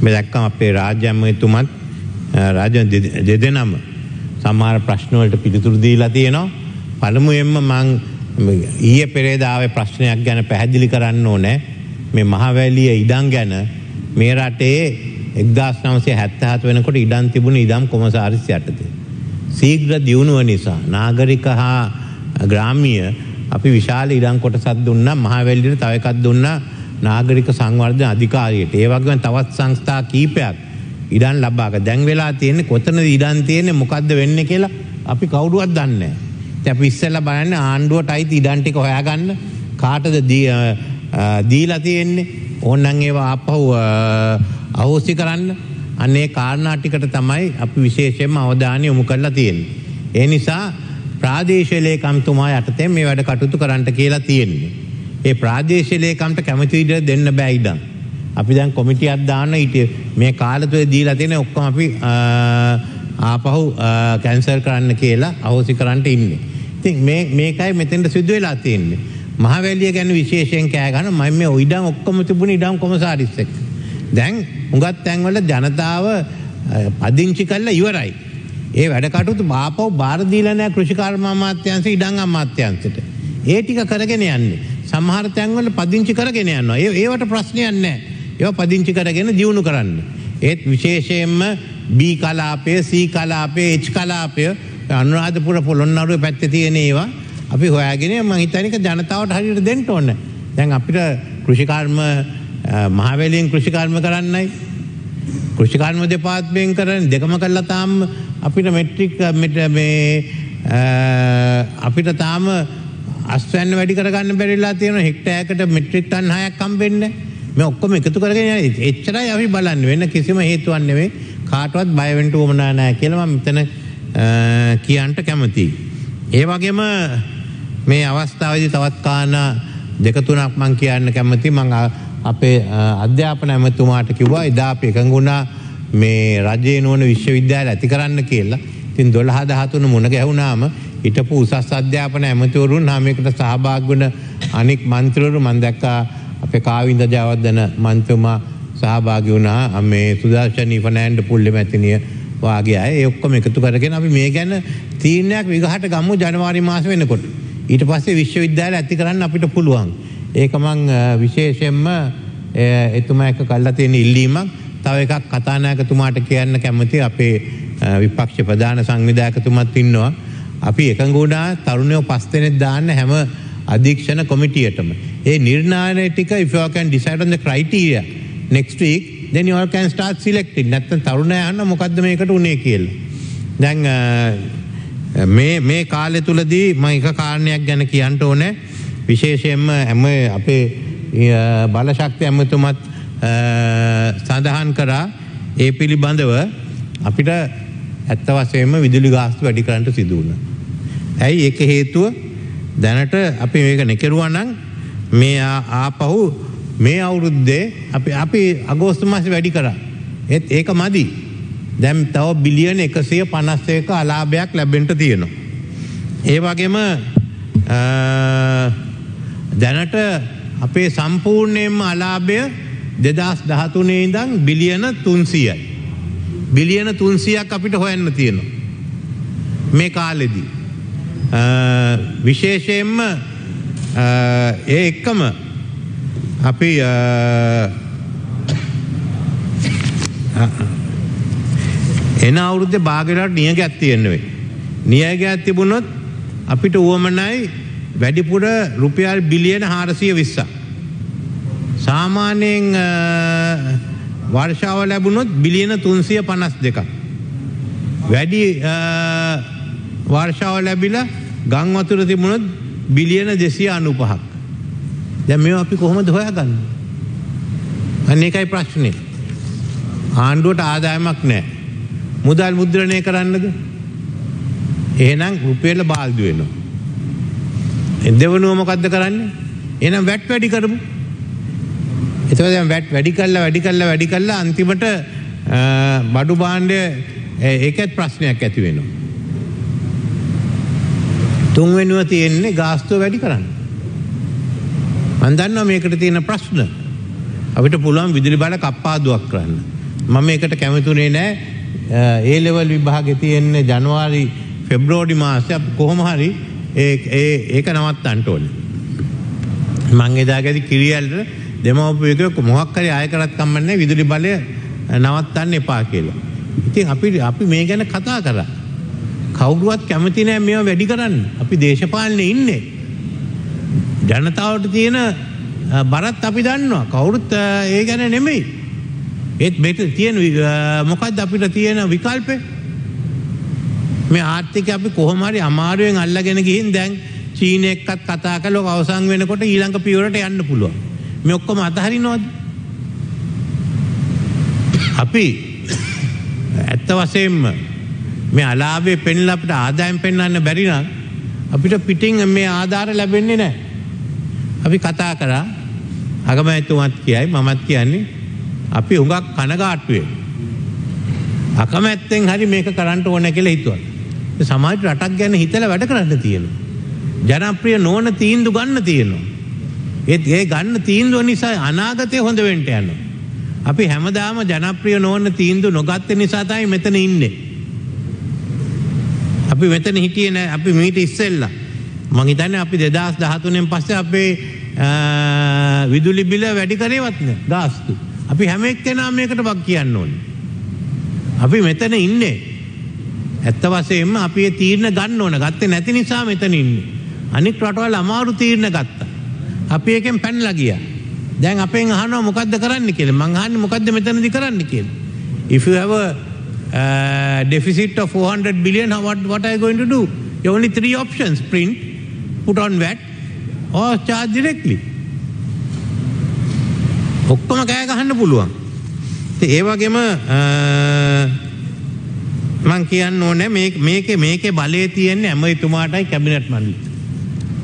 මේ දැක්කම අපේ රාජ්‍ය ඇමතිතුමත් රාජ්‍ය දෙදෙනාම සමහර ප්‍රශ්න වලට පිළිතුරු දීලා තියෙනවා. පළමුවෙන්ම මම ඊයේ පෙරේදා ආවේ ප්‍රශ්නයක් ගැන පැහැදිලි කරන්න ඕනේ. මේ මහවැලිය ඉඩම් ගැන මේ රටේ 1977 වෙනකොට ඉඩම් තිබුණ ඉඩම් කොමසාරිස් යටතේ. ශීඝ්‍ර දියුණුව නිසා නාගරික හා ග්‍රාමීය අපි විශාල ඉඩම් කොටසක් දුන්නා. මහවැලියට තව එකක් දුන්නා නාගරික සංවර්ධන අධිකාරියට. ඒ වගේම තවත් සංස්ථා කීපයක් ඉඩම් ලබාගන්න. දැන් වෙලා තියෙන්නේ කොතනද ඉඩම් තියෙන්නේ මොකද්ද වෙන්නේ කියලා අපි කවුරුවත් දන්නේ නැහැ. ඉතින් අපි ඉස්සෙල්ලා බලන්නේ ආණ්ඩුවට අයිති ඉඩම් ටික හොයාගන්න කාටද දීලා තියෙන්නේ. ඕනනම් ඒවා ආපහු අහෝසි කරන්න. අනේ කාරණා ටිකට තමයි අපි විශේෂයෙන්ම අවධානය යොමු කරලා තියෙන්නේ. ඒ නිසා ප්‍රාදේශීය ලේකම්තුමා යටතේ මේ වැඩ කටයුතු කරන්න කියලා තියෙන්නේ. ඒ ප්‍රාදේශීය ලේකම්ට කැමති විදිහට දෙන්න බෑ ඉඩම්. අපි දැන් කොමිටියක් දාන්න මේ කාලය තුල දීලා තියෙන ඔක්කොම අපි ආපහු කැන්සල් කරන්න කියලා අහෝසි කරන්න ඉන්නේ. ඉතින් මේකයි මෙතෙන්ට සිදු වෙලා තියෙන්නේ. මහවැලිය ගැන විශේෂයෙන් කෑ ගන්න මම මේ ඉඩම් ඔක්කොම තිබුණ ඉඩම් කොමසාරිස් එක්ක. දැන් හුඟක් තැන්වල ජනතාව පදිංචි කරලා ඉවරයි. ඒ වැඩ කටයුතු ආපහු බාර දීලා නැහැ කෘෂිකර්ම අමාත්‍යාංශ ඉඩම් අමාත්‍යාංශයට. ඒ ටික කරගෙන යන්නේ. සමහර තැන්වල පදිංචි කරගෙන යනවා. ඒවට ප්‍රශ්නයක් නැහැ. ඒවා පදිංචි කරගෙන දියුණු කරන්න. ඒත් විශේෂයෙන්ම B කලාපය, C කලාපය, H කලාපය අනුරාධපුර පොළොන්නරුව පැත්තේ තියෙන ඒවා අපි හොයාගෙන මම හිතන්නේ ජනතාවට හරියට දෙන්න ඕනේ. දැන් අපිට කෘෂිකර්ම මහවැලියෙන් කෘෂිකර්ම කරන්නයි කෘෂිකර්ම දෙපාර්තමේන්තුවෙන් කරන්නේ දෙකම කළා තාම අපිට මෙට්‍රික් අපිට තාම අස්වැන්න වැඩි කරගන්න බැරිලා තියෙනවා. හෙක්ටරයකට මෙට්‍රික් ටන් 6ක් හම්බෙන්නේ. මේ ඔක්කොම එකතු කරගෙන යන්නේ. එච්චරයි අපි බලන්නේ. වෙන කිසිම හේතුවක් නෙවෙයි. කාටවත් බය වෙන්න උවමනා නැහැ කියලා මම මෙතන කියන්න කැමතියි. ඒ වගේම මේ අවස්ථාවේදී තවත් කාරණා දෙක තුනක් මම කියන්න කැමතියි. මම අපේ අධ්‍යාපන ඇමතුමාට කිව්වා එදා අපි එකඟ වුණා මේ රජයේ නොවන විශ්වවිද්‍යාල ඇති කරන්න කියලා. ඉතින් 12-13 මුණ ගැහුණාම හිටපු උසස් අධ්‍යාපන ඇමතිවරුන් මේකට සහභාගී වුණ අනෙක් මන්ත්‍රීවරු මම දැක්කා අපේ කාවින්ද ජයවර්ධන මන්ත්‍රීතුමා සහභාගී වුණා. මේ සුදර්ශනී ෆර්නෑන්ඩ් පුල්ලේ මැතිණිය වාගේ අය ඒ ඔක්කොම එකතු කරගෙන අපි මේ ගැන තීරණයක් විගහට ගමු ජනවාරි මාස වෙනකොට. ඊට පස්සේ විශ්වවිද්‍යාල ඇති කරන්න අපිට පුළුවන්. ඒක මම විශේෂයෙන්ම එතුමා එක්ක කළා තියෙන ඉල්ලීමක්. තව එකක් කතානායකතුමාට කියන්න කැමතියි. අපේ විපක්ෂ ප්‍රධාන සංවිධායකතුමත් ඉන්නවා. අපි එකඟ වුණා තරුණයෝ 5 දෙනෙක් දාන්න හැම අධීක්ෂණ කොමිටියටම. ඒ නිර්ණායන ටික if you can decide on the criteria next week then you all can start selecting. නැත්නම් තරුණයා අහන්න මොකද්ද මේකට උනේ කියලා. දැන් මේ කාලය තුලදී මම එක කාරණයක් ගැන කියන්න ඕනේ. විශේෂයෙන්ම අපේ බලශක්ති ඇමතුමත් සඳහන් කරා ඒ පිළිබඳව අපිට ඇත්ත වශයෙන්ම විදුලි ගාස්තු වැඩි කරන්න සිදු වුණා. ඇයි ඒක හේතුව? දැනට අපි මේක නෙකරුවා නම් මේ ආපහු මේ අවුරුද්දේ අපි අගෝස්තු මාසේ වැඩි කරා. ඒක මදි. දැන් තව බිලියන 151ක අලාභයක් ලැබෙන්න තියෙනවා. ඒ වගේම දැනට අපේ සම්පූර්ණයෙන්ම අලාභය 2013 ඉඳන් බිලියන 300යි. බිලියන 300ක් අපිට හොයන්න තියෙනවා මේ කාලෙදී. විශේෂයෙන්ම ඒ එක්කම අපි එන අවුරුද්දේ භාගයකට නියගයක් තියෙන්න වෙයි. නියගයක් තිබුණොත් අපිට උවමනයි වැඩිපුර රුපියල් බිලියන 420ක්. සාමාන්‍යයෙන් වර්ෂාව ලැබුණොත් බිලියන 352ක්. වැඩි වර්ෂාව ලැබිලා ගම් වතුර තිබුණොත් බිලියන 295ක්. දැන් මේවා අපි කොහොමද හොයාගන්නේ? අන්න ඒකයි ප්‍රශ්නේ. ආණ්ඩුවට ආදායමක් නැහැ. මුදල් මුද්‍රණය කරන්නද? එහෙනම් රුපියල බාල්දු වෙනවා. දෙවනුව මොකද්ද කරන්නේ? එහෙනම් වැට් වැඩි කරමු. එතකොට දැන් වැට් වැඩි කළා අන්තිමට බඩු භාණ්ඩය ඒකත් ප්‍රශ්නයක් ඇති වෙනවා. තුන්වෙනිව තියෙන්නේ ගාස්තුව වැඩි කරන්න. මම දන්නවා මේකට තියෙන ප්‍රශ්න. අපිට පුළුවන් විදුලි බල කප්පාදුවක් කරන්න. මම ඒකට කැමතුනේ නැහැ. ඒ ලෙවල් විභාගේ තියෙන්නේ ජනවාරි පෙබ්‍රවාරි මාසේ කොහොම හරි ඒක නවත්තන්න ඕනේ. මං එදාගදී කිරියල්ට දෙමව්පියෙක් මොකක් හරි ආය කරත් කම්මන්නේ විදුලි බලය නවත්තන්න එපා කියලා. ඉතින් අපි මේ ගැන කතා කරා. කවුරුවත් කැමති නැහැ මේවා වැඩි කරන්න. අපි දේශපාලනේ ඉන්නේ. ජනතාවට තියෙන බරත් අපි දන්නවා. කවුරුත් ඒ ගැන නෙමෙයි. ඒත් මේක තියෙන මොකද්ද අපිට තියෙන විකල්පේ? මේ ආර්ථිකය අපි කොහොම හරි අමාරුවෙන් අල්ලගෙන ගිහින් දැන් චීන එක්කත් කතා කළොත් අවසන් වෙනකොට ඊළඟ පියවරට යන්න පුළුවන්. මේ ඔක්කොම අතහරිනවද? අපි ඇත්ත වශයෙන්ම මේ අලාභේ පෙන්ලා අපිට ආදායම් පෙන්වන්න බැරි නම් අපිට පිටින් මේ ආධාර ලැබෙන්නේ නැහැ. අපි කතා කරා අගමැතිතුමත් කියයි මමත් කියන්නේ අපි හුඟක් කනගාටුවේ. අකමැත්තෙන් හරි මේක කරන්න ඕන කියලා හිතුවා. සමාජ රටක් ගැන හිතලා වැඩ කරන්න තියෙනවා. ජනප්‍රිය නොවන තීන්දුව ගන්න තියෙනවා. ඒ ගන්න තීන්දුව නිසා අනාගතේ හොඳ වෙන්න යනවා. අපි හැමදාම ජනප්‍රිය නොවන තීන්දුව නොගත්ත නිසා තමයි මෙතන ඉන්නේ. අපි මෙතන හිටියේ නෑ. අපි මීට ඉස්සෙල්ලා මං හිතන්නේ අපි 2013න් පස්සේ අපේ විදුලි බිල වැඩි කරේවත් නෑ ගාස්තු. අපි හැම එක්කෙනාම මේකට වක් කියන්න ඕනේ. අපි මෙතන ඉන්නේ. ඇත්ත වශයෙන්ම අපි ඒ තීරණ ගන්න ඕන. ගත්තේ නැති නිසා මෙතන ඉන්නේ. අනික් රටවල් අමාරු තීරණ ගත්තා. අපි එකෙන් පැනලා ගියා. දැන් අපෙන් අහනවා මොකද්ද කරන්න කියලා. මං අහන්නේ මොකද්ද මෙතනදී කරන්න කියලා. If you have a deficit of 400 billion, what are you going to do? You have only 3 options: print, put on VAT, or charge directly. ඔක්කොම කෑ ගහන්න පුළුවන්. ඒ වගේම මං කියන්න ඕනේ මේකේ බලය තියෙන්නේ ඇමතිතුමාටයි කැබිනට් මණ්ඩලෙට.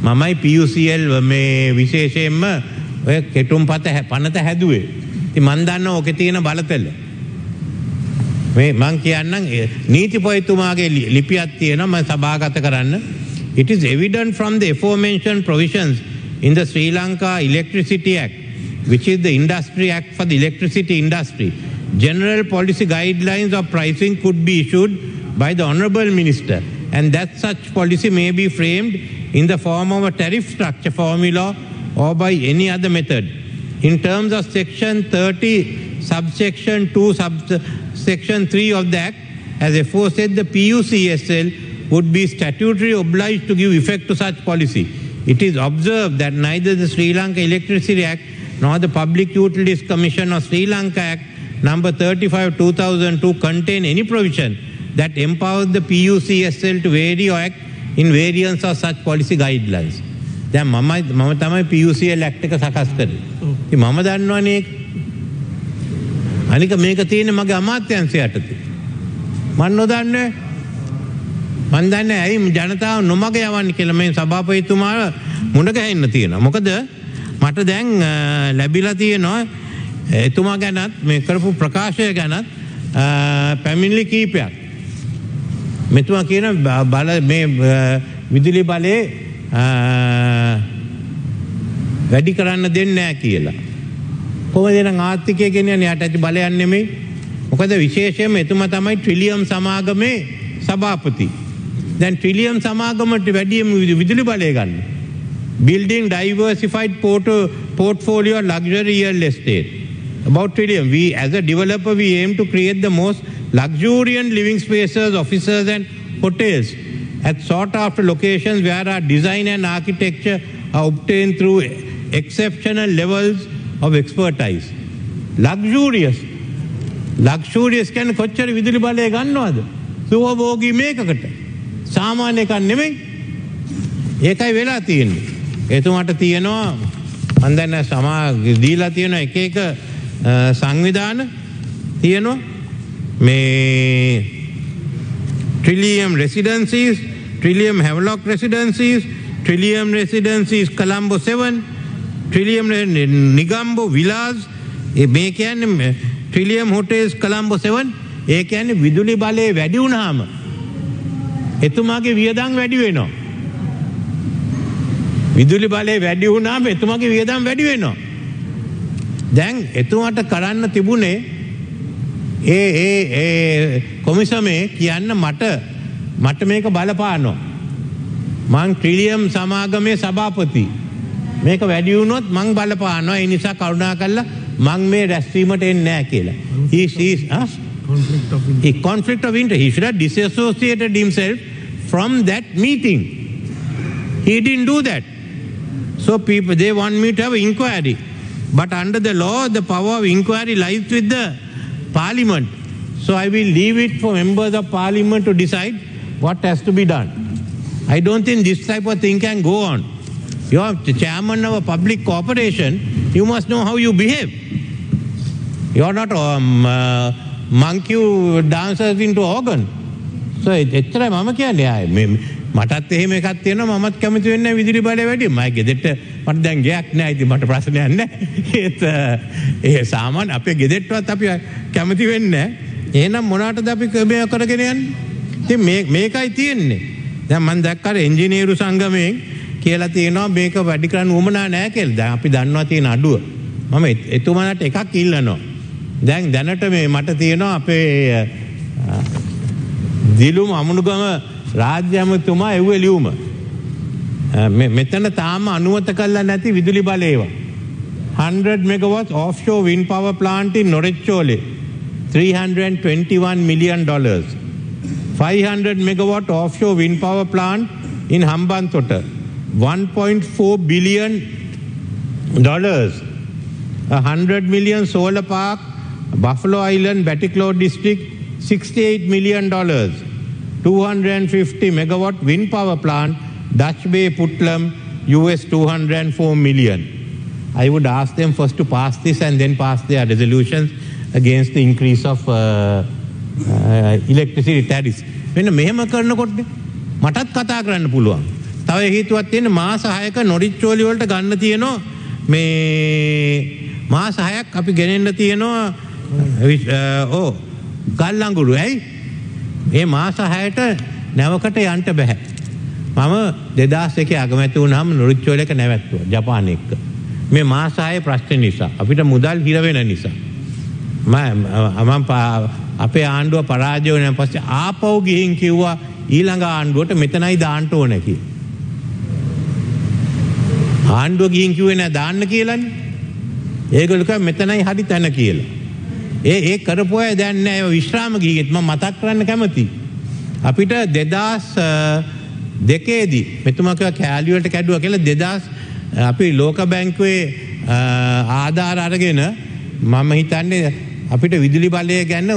මමයි PUCL මේ විශේෂයෙන්ම ඔය කෙටුම්පත පනත හැදුවේ. ඉතින් මන් දන්නවා ඔකේ තියෙන බලතල. මේ මං කියන්නම් නීතිපතිතුමාගේ ලිපියක් තියෙනවා මම සභාගත කරන්න. It is evident from the aforementioned provisions in the Sri Lanka Electricity Act, which is the Industry Act for the electricity industry. General policy guidelines of pricing could be issued by the Honourable Minister, and that such policy may be framed in the form of a tariff structure formula or by any other method. In terms of Section 30, subsection 2, subsection 3 of the Act, as aforesaid, the PUCSL would be statutorily obliged to give effect to such policy. It is observed that neither the Sri Lanka Electricity Act nor the Public Utilities Commission of Sri Lanka Act number 35/2002 contain any provision that empowers the PUCSL to vary or act in variance of such policy guidelines. දැන් මම තමයි PUCL Act එක සකස් කරේ. ඉතින් මම දන්නවනේ ඒක. අනික මේක තියෙන්නේ මගේ අමාත්‍යාංශය යටතේ. මන් නොදන්නේ. මන් දන්නේ ඇයි ජනතාව නොමග යවන්නේ කියලා මේ සභාපතිතුමා මුණ ගැහෙන්න තියෙනවා. මොකද මට දැන් ලැබිලා තියෙනවා එතුමා ගැනත් මේ කරපු ප්‍රකාශය ගැනත් පැමිණිලි කීපයක්. මෙතුමා කියන බල මේ විදුලි බලේ වැඩි කරන්න දෙන්නේ නැහැ කියලා. කොහොමද නම් ආර්ථිකය ගෙනියන්නේ යට ඇති බලයක් නෙමෙයි. මොකද විශේෂයෙන්ම එතුමා තමයි ට්‍රිලියම් සමාගමේ සභාපති. දැන් ට්‍රිලියම් සමාගමට වැඩිම විදුලි බලය ගන්න. Building diversified portfolio luxury real estate. About trillion. We as a developer we aim to create the most luxuriant living spaces, offices and hotels at sought after locations where our design and architecture are obtained through exceptional levels of expertise. Luxurious කියන්නේ කොච්චර විදුලි බලය ගන්නවද? සුවභෝගී මේකකට. සාමාන්‍ය එකක් නෙමෙයි. ඒකයි වෙලා තියෙන්නේ. එතුමාට තියෙනවා මම දැන් දීලා තියෙන එක එක සංවිධාන තියෙනවා. මේ Trillium Residencies, Trillium Havelock Residencies, Trillium Residencies Colombo 7, Trillium Nigambo Villas, මේ කියන්නේ Trillium Hotels Colombo 7. ඒ කියන්නේ විදුලි බලය වැඩි වුණාම එතුමාගේ වියදම් වැඩි වෙනවා. විදුලි බලය වැඩි වුණාම එතුමාගේ වියදම් වැඩි වෙනවා. දැන් එතුමාට කරන්න තිබුණේ කොමිසමේ කියන්න මට මේක බලපානවා. මං ට්‍රිලියම් සමාගමේ සභාපති. මේක වැඩි වුණොත් මං බලපානවා. ඒ නිසා කරුණා කරලා මං මේ රැස්වීමට එන්නේ නැහැ කියලා. Conflict of interest. He should have disassociated himself from that meeting. He didn't do that. So people, they want me to have inquiry. But under the law, the power of inquiry lies with the parliament. So I will leave it for members of parliament to decide what has to be done. I don't think this type of thing can go on. You are the chairman of a public corporation. You must know how you behave. You are not monkey who dances into organ. So එච්චරයි මම කියන්නේ. මටත් එහෙම එකක් තියෙනවා. මමත් කැමති වෙන්නේ විදුලි බලය වැඩි. මම ගෙදරට මට දැන් ගයක් නැහැ. ඉතින් මට ප්‍රශ්නයක් නැහැ. ඒ සාමාන්‍ය අපේ ගෙදරටවත් අපි කැමති වෙන්නේ නැහැ. එහෙනම් මොනකටද අපි මේ කරගෙන යන්නේ? ඉතින් මේකයි තියෙන්නේ. දැන් මම දැක්කා එන්ජිනියරු සංගමයෙන් කියලා තියෙනවා මේක වැඩි කරන්න උවමනා නැහැ කියලා. දැන් අපි දන්නවා තියෙන අඩුව. මම එතුමාට එකක් ඉල්ලනවා. දැන් දැනට මේ මට තියෙනවා අපේ දිලුම අමුණුගම රාජ්‍ය ඇමතුමා එව්වේ ලියුම. මෙතන තාම අනුමත කරලා නැති විදුලි බලයව. 100 megawatts offshore wind power plant in Noricchole. $321 million. 500 megawatt offshore wind power plant in Hambantota. $1.4 billion. 100 million solar park, Buffalo Island, Batticaloa district, $68 million. 250 megawatt wind power plant, Dutch Bay, Putlam, US $204 million. I would ask them first to pass this and then pass their resolutions against the increase of electricity tariffs. මෙන්න මෙහෙම කරනකොට මටත් කතා කරන්න පුළුවන්. තව හේතුවක් තියෙන මාස 6ක නොරිච්චෝලි වලට ගන්න තියෙනවා මේ මාස 6ක් අපි ගෙනෙන්න තියෙනවා ගල්ලංගුරු. ඇයි? මේ මාස 6ට නැවකට යන්න බෑ. මම 2001 අගමැති වුණාම නොරිච්චෝලි එක නැවැත්තුවා ජපානයේ එක්ක. මේ මාස 6 ප්‍රශ්න නිසා අපිට මුදල් හිර වෙන නිසා මම අපේ ආණ්ඩුව පරාජය වුණාන් පස්සේ ආපහු ගිහින් කිව්වා ඊළඟ ආණ්ඩුවට මෙතනයි දාන්න ඕන කියලා. ආණ්ඩුව ගිහින් කිව්වේ නෑ දාන්න කියලානේ. ඒගොල්ලෝ කිව්වා මෙතනයි හරි තැන කියලා. ඒ කරපු අය දැන් නෑ විශ්‍රාම ගිහින් මම මතක් කරන්න කැමතියි. අපිට 2002 දී මෙතුමා කිව්වා කෑලි වලට කැඩුවා කියලා 2000 අපි ලෝක බැංකුවේ ආධාර අරගෙන මම හිතන්නේ අපිට විදුලි බලය ගැන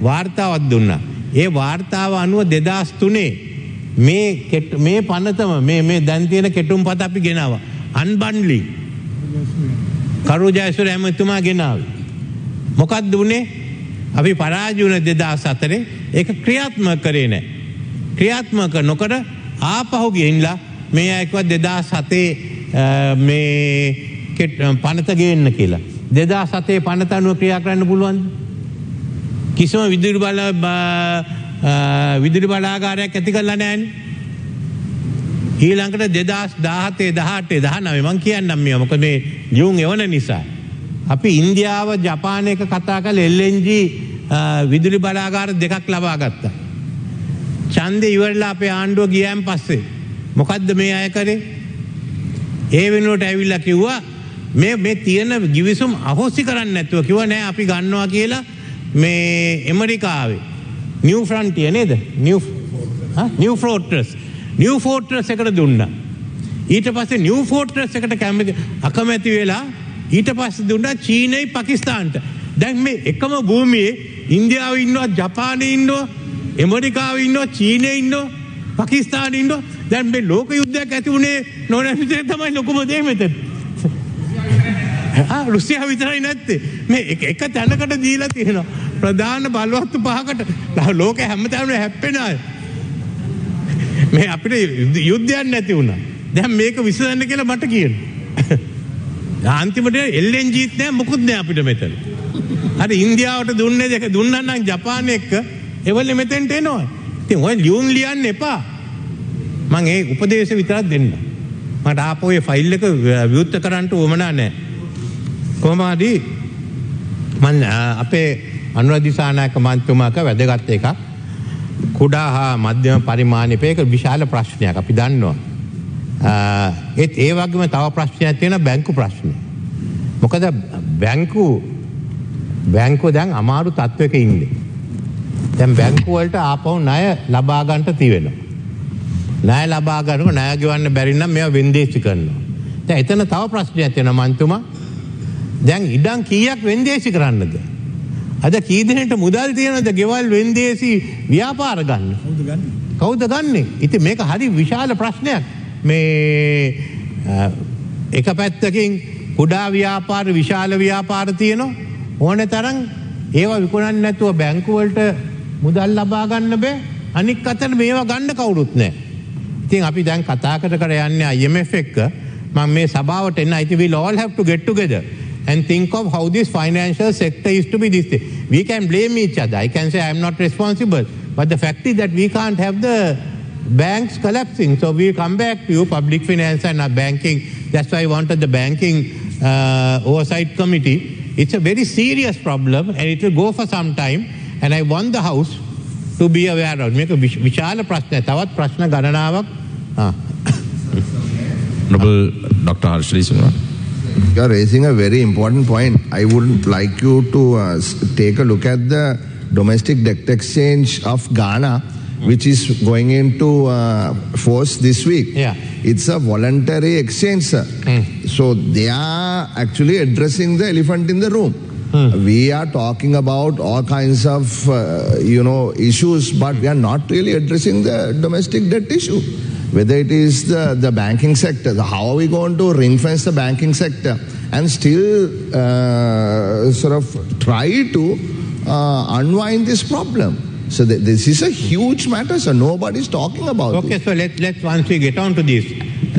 වාර්තාවක් දුන්නා. ඒ වාර්තාව අනුව 2003 මේ පනතම මේ දැන් තියෙන කෙටුම්පත අපි ගෙනාවා. අන්බන්ඩ්ලිං කරු ජයසූරිය ඇමතුමා ගෙනාවා. මොකක්ද උනේ? අපි පරාජය වුණ 2004 ඒක ක්‍රියාත්මක කරේ නැහැ. ක්‍රියාත්මක නොකර ආපහු ගිහින්ලා මේ අයකවත් 2007 මේ පනත ගේන්න කියලා. 2007 පනත අනුව ක්‍රියා කරන්න පුළුවන්ද? කිසිම විදුලි බලාගාරයක් ඇති කරලා නැහැනේ. ඊළඟට 2017 18 19 මම කියන්නම් මේ මොකද මේ ලියුම් එවන නිසා අපි ඉන්දියාව ජපාන එක කතා කරලා LNG විදුලි බලාගාර දෙකක් ලබා ගත්තා. ඡන්දේ ඉවරලා අපේ ආණ්ඩුව ගියන් පස්සේ මොකද්ද මේ අය කරේ? ඒ වෙනුවට ඇවිල්ලා කිව්වා මේ තියෙන givisum අහෝසි කරන්න නැතුව කිව්වා නෑ අපි ගන්නවා කියලා මේ ඇමරිකාවේ නිව් ෆ්‍රන්ටියර් නේද? නිව් ෆෝර්ට්‍රස් එකට දුන්නා. ඊට පස්සේ නිව් ෆෝර්ට්‍රස් එකට අකමැති වෙලා ඊට පස්සේ දුන්නා චීනයි පාකිස්තාන්ට. දැන් මේ එකම භූමියේ ඉන්දියාවේ ඉන්නවා, ජපානයේ ඉන්නවා, ඇමරිකාවේ ඉන්නවා, චීනයේ ඉන්නවා, පාකිස්තානයේ ඉන්නවා. දැන් මේ ලෝක යුද්ධයක් ඇති වුණේ නොනැතිසේ තමයි ලොකුම දේ මෙතන. රුසියාව විතරයි නැත්තේ. මේ එක තැනකට දීලා තියෙනවා. ප්‍රධාන බලවත්තු පහකට ලෝකෙ හැමතැනම හැප්පෙන අය. මේ අපිට යුද්ධයක් නැති වුණා. දැන් මේක විසඳන්න කියලා මට කියනවා. අන්තිමට LNGත් නෑ මොකුත් නෑ අපිට මෙතන. අර ඉන්දියාවට දුන්නේ දෙක දුන්නා නම් ජපාන එක්ක එවලේ මෙතෙන්ට එනවා. ඉතින් ඔය ලියුම් ලියන්න එපා. මම ඒ උපදේශ විතරක් දෙන්න. මට ආපහු ඒ ෆයිල් එක විවෘත කරන්න උවමනා නෑ. කොහොම හරි මම අපේ අනුර දිසානායක මන්ත්‍රතුමාක වැදගත් එකක්. කුඩා හා මධ්‍යම පරිමාණයක විශාල ප්‍රශ්නයක් අපි දන්නවා. ඒත් ඒ වගේම තව ප්‍රශ්නයක් තියෙනවා බැංකු ප්‍රශ්නේ. මොකද බැංකුව දැන් අමාරු තත්වයක ඉන්නේ. දැන් බැංකුව වලට ආපහු ණය ලබා ගන්නට තියෙනවා. ණය ලබා ගන්නකොට ණය ගෙවන්න බැරි නම් මේවා වෙන්දේසි කරනවා. දැන් එතන තව ප්‍රශ්නයක් තියෙනවා මන්තුමා. දැන් ඉඩම් කීයක් වෙන්දේසි කරන්නද? අද කී දෙනෙක්ට මුදල් තියෙනවද ගෙවල් වෙන්දේසි ව්‍යාපාර ගන්න? කවුද ගන්නෙ? ඉතින් මේක හරි විශාල ප්‍රශ්නයක්. මේ එක පැත්තකින් කුඩා ව්‍යාපාර විශාල ව්‍යාපාර තියෙනවා. ඕනේ තරම් ඒවා විකුණන්නේ නැතුව බැංකු වලට මුදල් ලබා ගන්න බෑ. අනික් අතට මේවා ගන්න කවුරුත් නැහැ. ඉතින් අපි දැන් කතා කර යන්නේ IMF එක්ක. මම මේ සභාවට එන්න I think we'll all have to get together and think of how this financial sector is to be this thing. We can blame each other. I can say I am not responsible. But the fact is that we can't have the banks collapsing. So we come back to you, public finance and banking. That's why I wanted the banking oversight committee. It's a very serious problem and it will go for some time. And I want the House to be aware of. මේක විශාල ප්‍රශ්නයක්. තවත් ප්‍රශ්න ගණනාවක්. Honorable Dr. Harshali Singh. You are raising a very important point. I would like you to take a look at the domestic debt exchange of Ghana, which is going into force this week. Yeah. It's a voluntary exchange, sir. So they are actually addressing the elephant in the room. We are talking about all kinds of, issues, but we are not really addressing the domestic debt issue. Whether it is the banking sector, how are we going to ring-fence the banking sector and still sort of try to unwind this problem? So this is a huge matter, so nobody's talking about it. Okay, so let's once we get on to this.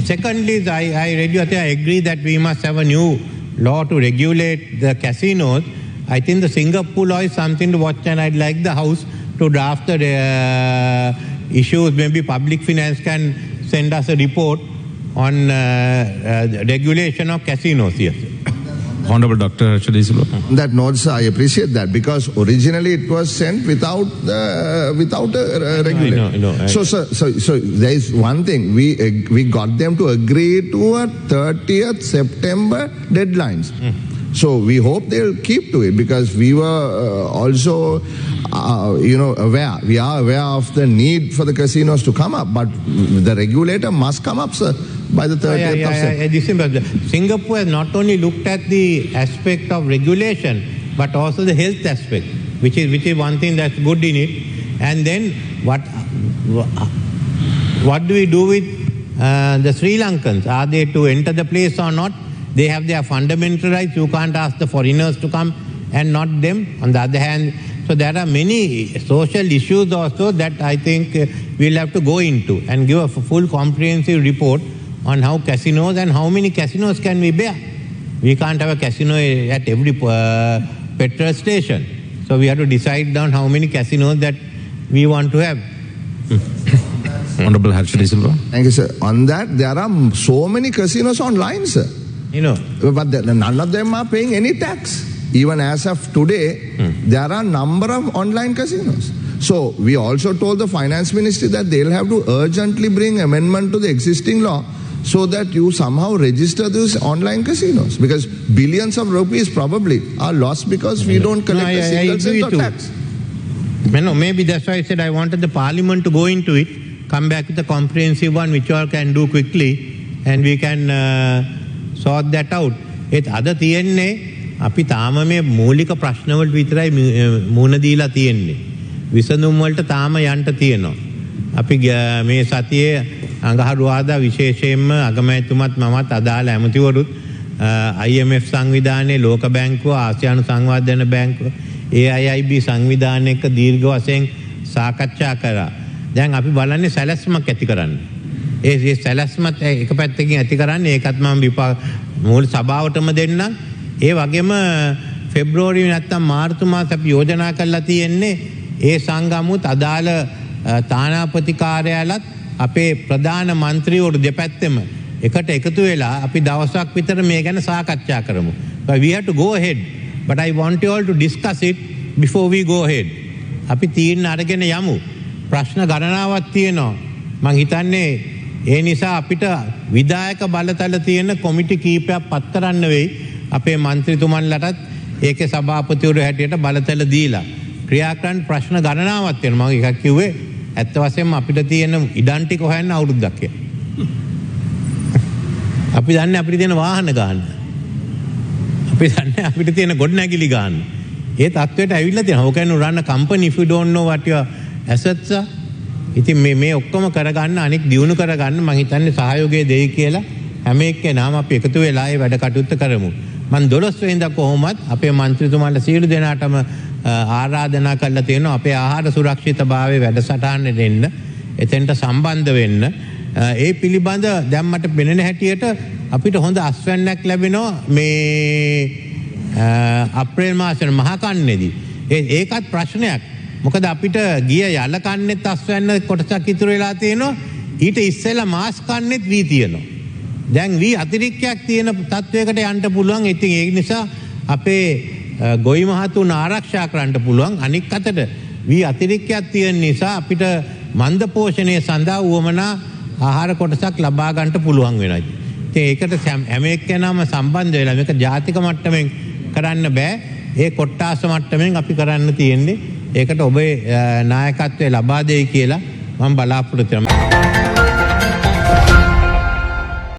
Secondly, I read you, I agree that we must have a new law to regulate the casinos. I think the Singapore law is something to watch and I'd like the House to draft the issues. Maybe public finance can send us a report on regulation of casinos here. Honorable Dr. Harshali Singh. That notes, I appreciate that because originally it was sent without a regulator. So there is one thing, we got them to agree to a 30th September deadlines. So we hope they'll keep to it because we were also aware. We are aware of the need for the casinos to come up, but the regulator must come up, sir, by the 30th of September. Singapore has not only looked at the aspect of regulation, but also the health aspect, which is one thing that's good in it. And then what do we do with the Sri Lankans? Are they to enter the place or not? They have their fundamental rights. You can't ask the foreigners to come and not them. On the other hand, so there are many social issues also that I think we'll have to go into and give a full comprehensive report on how casinos and how many casinos can we bear. We can't have a casino at every petrol station. So we have to decide down how many casinos that we want to have. Honorable Harshali Singh. Thank you, sir. On that, there are so many casinos online, sir. But none of them are paying any tax. Even as of today, there are a number of online casinos. So we also told the finance ministry that they'll have to urgently bring amendment to the existing law so that you somehow register these online casinos because billions of rupees probably are lost because we don't collect a single cent of tax. Maybe that's why I said I wanted the parliament to go into it, come back with a comprehensive one which all can do quickly and we can sort that out. ඒත් අද තියෙන්නේ අපි තාම මේ මූලික ප්‍රශ්නවලට විතරයි මුහුණ දීලා තියෙන්නේ. විසඳුම් වලට තාම යන්න තියෙනවා. අපි මේ සතියේ අඟහරුවාදා විශේෂයෙන්ම අගමැතිතුමත් මමත් අදාළ ඇමතිවරුත් IMF සංවිධානයේ ලෝක බැංකුව ආසියානු සංවර්ධන බැංකුව AIIB සංවිධානය එක්ක දීර්ඝ වශයෙන් සාකච්ඡා කරා. දැන් අපි බලන්නේ සැලැස්මක් ඇති කරන්න. ඒ සැලැස්මත් එක පැත්තකින් ඇති කරන්නේ ඒකත් මම මූල සභාවටම දෙන්නම්. ඒ වගේම පෙබ්‍රුවරි නැත්නම් මාර්තු මාස අපි යෝජනා කරලා තියෙන්නේ ඒ සංගමුත් අදාළ තානාපති කාර්යාලත් අපේ ප්‍රධාන මන්ත්‍රීවරු දෙපැත්තෙම එකට එකතු වෙලා අපි දවසක් විතර මේ ගැන සාකච්ඡා කරමු. But we have to go ahead. But I want you all to discuss it before we go ahead. අපි තීරණ අරගෙන යමු. ප්‍රශ්න ගණනාවක් තියෙනවා. මං හිතන්නේ ඒ නිසා අපිට විධායක බලතල තියෙන කොමිටි කීපයක් පත් කරන්න වෙයි. අපේ മന്ത്രിතුමන්ලටත් ඒකේ සභාපතිවරු හැටියට බලතල දීලා ක්‍රියා කරන්න ප්‍රශ්න ගණනාවක් තියෙනවා. මම එකක් කිව්වේ ඇත්ත වශයෙන්ම අපිට තියෙන ඉඩම් ටික හොයන්න අවුරුද්දක් කියලා. අපි දන්නේ අපිට තියෙන වාහන ගන්න. අපි දන්නේ අපිට තියෙන ගොඩනැගිලි ගන්න. ඒ තත්ත්වයට ඇවිල්ලා තියෙනවා. How can you run a company if you don't know what your assets are? ඉතින් මේ ඔක්කොම කරගන්න අනෙක් දියුණු කරගන්න මම හිතන්නේ සහයෝගය දෙයි කියලා හැම එක්කෙනාම අපි එකතු වෙලා ඒ වැඩ කටයුත්ත කරමු. මම 12 වෙනිදා කොහොමත් අපේ മന്ത്രിතුමාලා සියලු දෙනාටම ආරාධනා කරලා තියෙනවා අපේ ආහාර සුරක්ෂිතභාවයේ වැඩසටහනට එන්න, එතෙන්ට සම්බන්ධ වෙන්න. ඒ පිළිබඳ දැන් මට පෙනෙන හැටියට අපිට හොඳ අස්වැන්නක් ලැබෙනවා මේ අප්‍රේල් මාසෙ මහා කන්නේදී. ඒකත් ප්‍රශ්නයක්. මොකද අපිට ගිය යල කන්නේත් අස්වැන්න කොටසක් ඉතුරු වෙලා තියෙනවා. ඊට ඉස්සෙල්ලා මාස් කන්නේත් වී තියෙනවා. දැන් වී අතිරික්තයක් තියෙන තත්වයකට යන්න පුළුවන්. ඉතින් ඒ නිසා අපේ ගොවි මහතුන් ආරක්ෂා කරන්න පුළුවන්. අනික් අතට වී අතිරික්තයක් තියෙන නිසා අපිට මන්ද පෝෂණය සඳහා උවමනා ආහාර කොටසක් ලබා ගන්නට පුළුවන් වෙනවා. ඉතින් ඒකට හැම එක්කෙනාම සම්බන්ධ වෙලා මේක ජාතික මට්ටමින් කරන්න බෑ. ඒ කොට්ටාස මට්ටමින් අපි කරන්න තියෙන්නේ. ඒකට ඔබේ නායකත්වය ලබා දෙයි කියලා මම බලාපොරොත්තු වෙනවා.